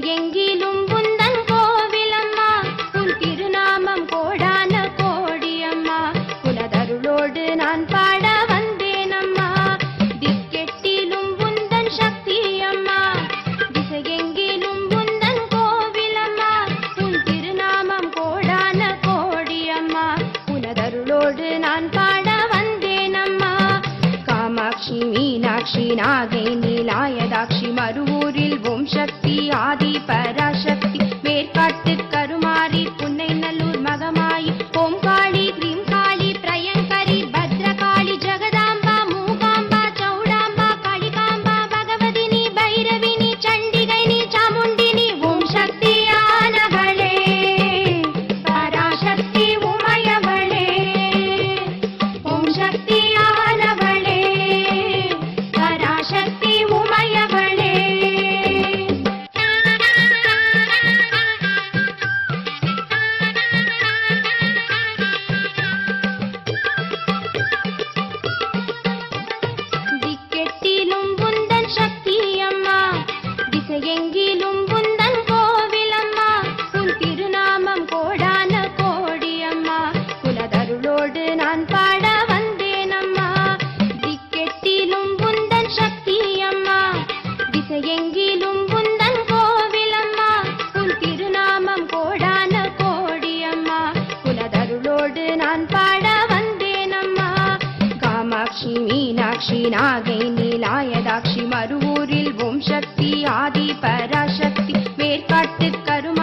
திசையெங்கிலும் உந்தன் கோவிலம்மா, உன் திருநாமம் கோடான கோடியம்மா, உனதருளோடு நான் பாட வந்தேனம்மா. திக்கெட்டிலும் உந்தன் சக்தி அம்மா, திசையெங்கிலும் உந்தன் கோவிலம்மா, உன் திருநாமம் கோடான கோடியம்மா, உனதருளோடு நான் பாட வந்தேனம்மா. காமாட்சி மீனாட்சி நாகை நீலாயதாட்சி மருவூரில் ஓம் சக்தி ஆதி பராசக்தி, வேர்காட்டு கருமாரி புன்னை நல்லூர் மகமாயி, ஓம் காளி கிரீம் காளி பிரயங்கரி பத்ரகாளி ஜெகதாம்பா மூகாம்பா சௌடாம்பா காளிகாம்பா பகவதினி பைரவினி சண்டிகைனி சாமுண்டினி, ஓம் சக்தியானவளே பராசக்தி உமையவளே, ஓம் சக்தியானவளே பராசக்தி உமையவளே. திக்கெட்டிலும் உந்தன் சக்தி அம்மா, திசையெங்கிலும் உந்தன் கோவிலம்மா, உன் திருநாமம் கோடான கோடியம்மா, உனதருளோடு நான் பாட வந்தேனம்மா. திக்கெட்டிலும் உந்தன் சக்தி அம்மா, திசையெங்கிலும் உந்தன் கோவிலம்மா, உன் திருநாமம் கோடான கோடியம்மா, உனதருளோடு நான் பாட வந்தேனம்மா. காமாட்சி மீனாட்சி நாகை நீலாயதாட்சி மருவூரில் ஓம் சக்தி ஆதி பராசக்தி, வேர்காட்டு கருமாரி